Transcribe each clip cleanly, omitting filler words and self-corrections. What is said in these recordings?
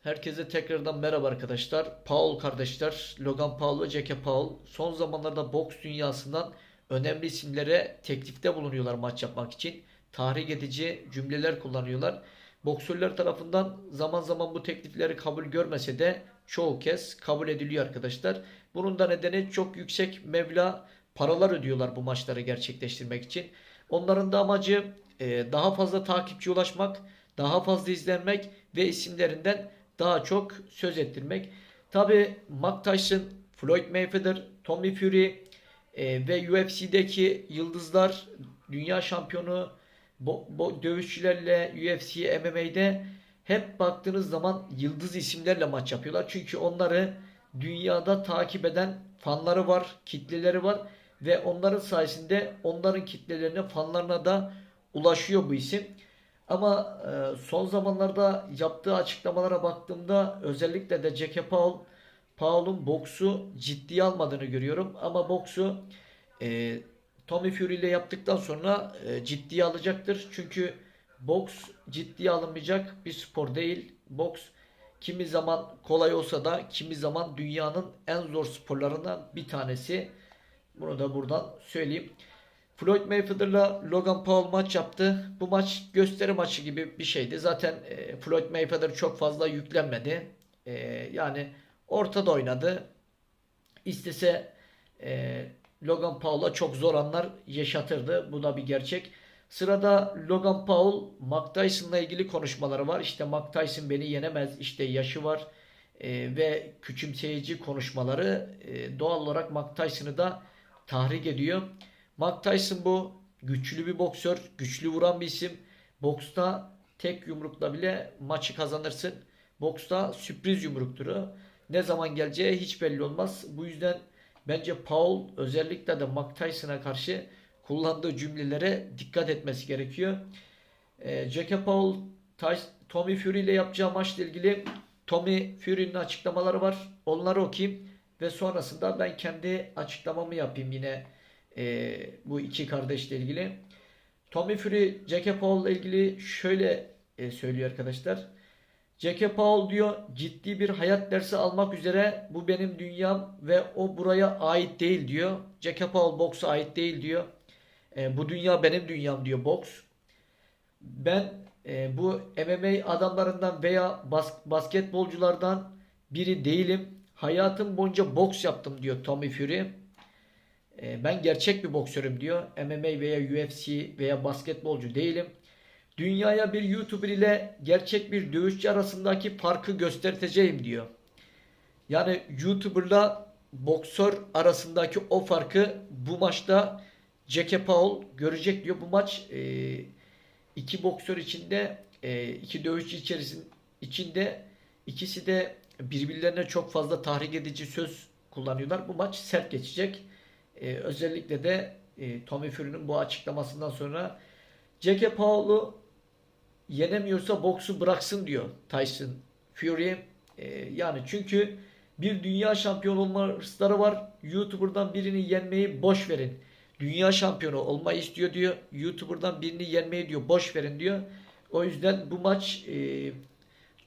Herkese tekrardan merhaba arkadaşlar. Paul kardeşler, Logan Paul ve Jake Paul son zamanlarda boks dünyasından önemli isimlere teklifte bulunuyorlar maç yapmak için. Tahrik edici cümleler kullanıyorlar. Boksörler tarafından zaman zaman bu teklifleri kabul görmese de çoğu kez kabul ediliyor arkadaşlar. Bunun da nedeni çok yüksek meblağ paralar ödüyorlar bu maçları gerçekleştirmek için. Onların da amacı daha fazla takipçi ulaşmak, daha fazla izlenmek ve isimlerinden daha çok söz ettirmek. Tabi Mike Tyson, Floyd Mayweather, Tommy Fury ve UFC'deki yıldızlar, dünya şampiyonu dövüşçülerle UFC, MMA'de hep baktığınız zaman yıldız isimlerle maç yapıyorlar. Çünkü onları dünyada takip eden fanları var, kitleleri var ve onların sayesinde onların kitlelerine, fanlarına da ulaşıyor bu isim. Ama son zamanlarda yaptığı açıklamalara baktığımda özellikle de Jake Paul'un boksu ciddiye almadığını görüyorum. Ama boksu e, Tommy Fury ile yaptıktan sonra ciddiye alacaktır. Çünkü boks ciddiye alınmayacak bir spor değil. Boks kimi zaman kolay olsa da kimi zaman dünyanın en zor sporlarından bir tanesi. Bunu da buradan söyleyeyim. Floyd Mayweather'la Logan Paul maç yaptı. Bu maç gösteri maçı gibi bir şeydi. Zaten Floyd Mayweather çok fazla yüklenmedi. Yani ortada oynadı. İstese Logan Paul'a çok zor anlar yaşatırdı. Bu da bir gerçek. Sırada Logan Paul, Mike Tyson'la ilgili konuşmaları var. İşte Mike Tyson beni yenemez. İşte yaşı var. Ve küçümseyici konuşmaları doğal olarak Mike Tyson'ı da tahrik ediyor. Mike Tyson bu güçlü bir boksör, güçlü vuran bir isim. Boksta tek yumrukla bile maçı kazanırsın. Boksta sürpriz yumruktur o. Ne zaman geleceği hiç belli olmaz. Bu yüzden bence Paul özellikle de Mike Tyson'a karşı kullandığı cümlelere dikkat etmesi gerekiyor. Jake Paul, Tommy Fury ile yapacağı maçla ilgili Tommy Fury'nin açıklamaları var. Onları okuyayım ve sonrasında ben kendi açıklamamı yapayım yine bu iki kardeşle ilgili. Tommy Fury, Jake Paul ile ilgili şöyle söylüyor arkadaşlar. Jake Paul diyor ciddi bir hayat dersi almak üzere bu benim dünyam ve o buraya ait değil diyor. Jake Paul boksa ait değil diyor. Bu dünya benim dünyam diyor boks. Ben bu MMA adamlarından veya basketbolculardan biri değilim. Hayatım boyunca boks yaptım diyor Tommy Fury. Ben gerçek bir boksörüm diyor. MMA veya UFC veya basketbolcu değilim. Dünyaya bir YouTuber ile gerçek bir dövüşçü arasındaki farkı göstereceğim diyor. Yani YouTuber'la boksör arasındaki o farkı bu maçta Jake Paul görecek diyor. Bu maç iki boksör içinde iki dövüşçü içinde ikisi de birbirlerine çok fazla tahrik edici söz kullanıyorlar. Bu maç sert geçecek. Özellikle de Tommy Fury'nin bu açıklamasından sonra Jake Paul'u yenemiyorsa boksu bıraksın diyor Tyson Fury. Yani çünkü bir dünya şampiyonu olma hırsları var. YouTuber'dan birini yenmeyi boş verin. Dünya şampiyonu olmayı istiyor diyor. YouTuber'dan birini yenmeyi diyor boş verin diyor. O yüzden bu maç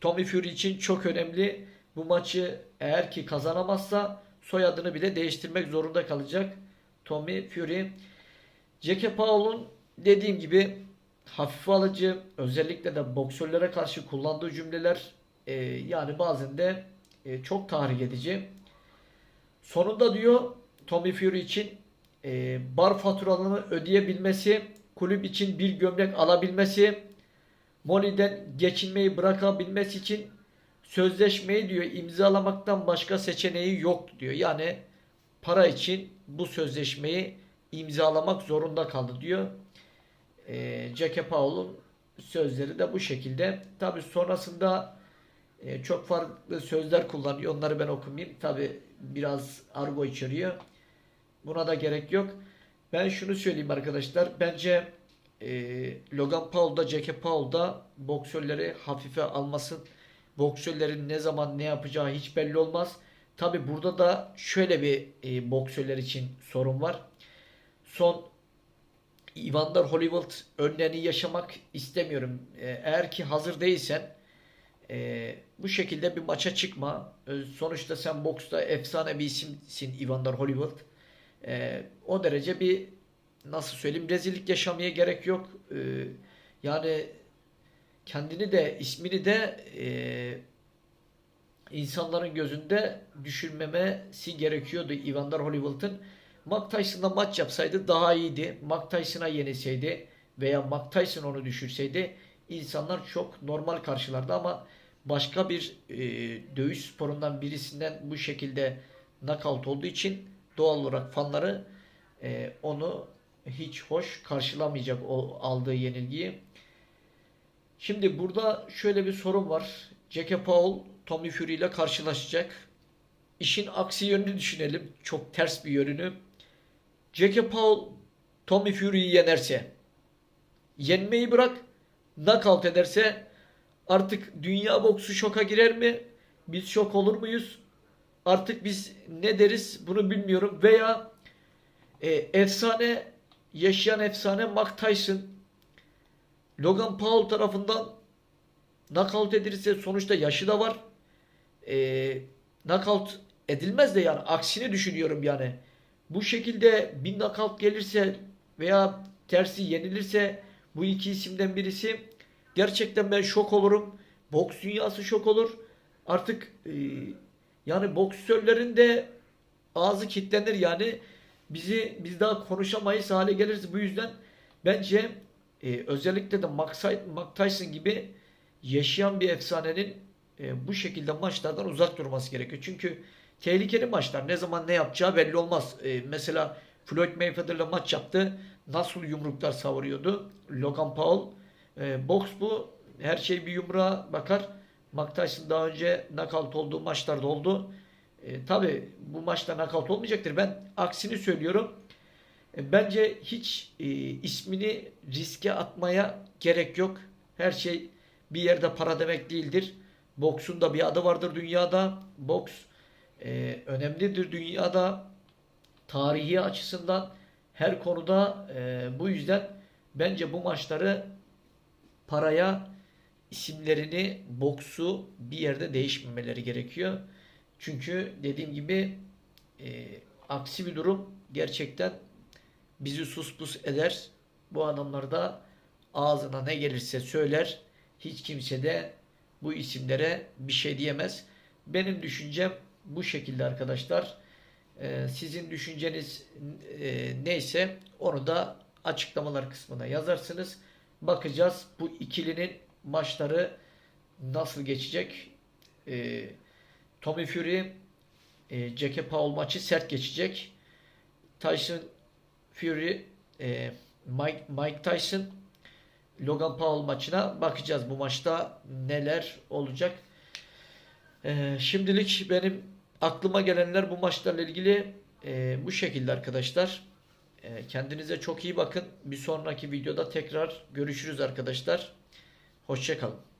Tommy Fury için çok önemli. Bu maçı eğer ki kazanamazsa soyadını bile değiştirmek zorunda kalacak Tommy Fury. Jake Paul'un dediğim gibi hafife alıcı, özellikle de boksörlere karşı kullandığı cümleler yani bazen de çok tahrik edici. Sonunda diyor Tommy Fury için bar faturalarını ödeyebilmesi, kulüp için bir gömlek alabilmesi, Molly'den geçinmeyi bırakabilmesi için sözleşmeyi diyor imzalamaktan başka seçeneği yok diyor. Yani para için bu sözleşmeyi imzalamak zorunda kaldı diyor. Jake Paul'un sözleri de bu şekilde. Tabi sonrasında çok farklı sözler kullanıyor. Onları ben okumayayım. Tabi biraz argo içeriyor. Buna da gerek yok. Ben şunu söyleyeyim arkadaşlar. Bence Logan Paul da Jake Paul da boksörleri hafife almasın. Boksörlerin ne zaman ne yapacağı hiç belli olmaz. Tabi burada da şöyle bir boksörler için sorun var. Son Evander Holyfield örneğini yaşamak istemiyorum. Eğer ki hazır değilsen Bu şekilde bir maça çıkma. Sonuçta sen boksta efsane bir isimsin, Evander Holyfield. O derece bir, nasıl söyleyeyim, rezillik yaşamaya gerek yok. Yani kendini de ismini de insanların gözünde düşürmemesi gerekiyordu Evander Holyfield'ın. Mike Tyson'la maç yapsaydı daha iyiydi. Mike Tyson'a yenilseydi veya Mike Tyson onu düşürseydi insanlar çok normal karşılardı, ama başka bir dövüş sporundan birisinden bu şekilde knockout olduğu için doğal olarak fanları onu hiç hoş karşılamayacak, o aldığı yenilgiyi. Şimdi burada şöyle bir sorun var. Jake Paul Tommy Fury ile karşılaşacak. İşin aksi yönünü düşünelim. Çok ters bir yönünü. Jake Paul Tommy Fury'yi yenerse, yenmeyi bırak, knockout ederse, artık dünya boksu şoka girer mi? Biz şok olur muyuz? Artık biz ne deriz bunu bilmiyorum. Veya efsane, yaşayan efsane Mike Tyson Logan Paul tarafından knockout edilirse, sonuçta yaşı da var. Knockout edilmez de, yani aksini düşünüyorum yani. Bu şekilde bir knockout gelirse veya tersi yenilirse bu iki isimden birisi, gerçekten ben şok olurum. Boks dünyası şok olur. Artık yani boksörlerin de ağzı kilitlenir yani. Biz daha konuşamayız hale geliriz. Bu yüzden bence özellikle de Mike Tyson gibi yaşayan bir efsanenin bu şekilde maçlardan uzak durması gerekiyor. Çünkü tehlikeli maçlar, ne zaman ne yapacağı belli olmaz. Mesela Floyd Mayweather'la maç yaptı. Nasıl yumruklar savuruyordu Logan Paul. Boks bu. Her şey bir yumruğa bakar. Mike Tyson daha önce knockout olduğu maçlarda oldu. Tabi bu maçta knockout olmayacaktır. Ben aksini söylüyorum. Bence hiç ismini riske atmaya gerek yok. Her şey bir yerde para demek değildir. Boksun da bir adı vardır dünyada. Boks önemlidir dünyada. Tarihi açısından her konuda, bu yüzden bence bu maçları paraya, isimlerini, boksu bir yerde değişmemeleri gerekiyor. Çünkü dediğim gibi aksi bir durum gerçekten bizi sus pus eder. Bu adamlar da ağzına ne gelirse söyler. Hiç kimse de bu isimlere bir şey diyemez. Benim düşüncem bu şekilde arkadaşlar. Sizin düşünceniz neyse onu da açıklamalar kısmına yazarsınız. Bakacağız bu ikilinin maçları nasıl geçecek. Tommy Fury, Jake Paul maçı sert geçecek. Tyson Fury, Mike Tyson, Logan Paul maçına bakacağız. Bu maçta neler olacak. Şimdilik benim aklıma gelenler bu maçlarla ilgili bu şekilde arkadaşlar. Kendinize çok iyi bakın. Bir sonraki videoda tekrar görüşürüz arkadaşlar. Hoşça kalın.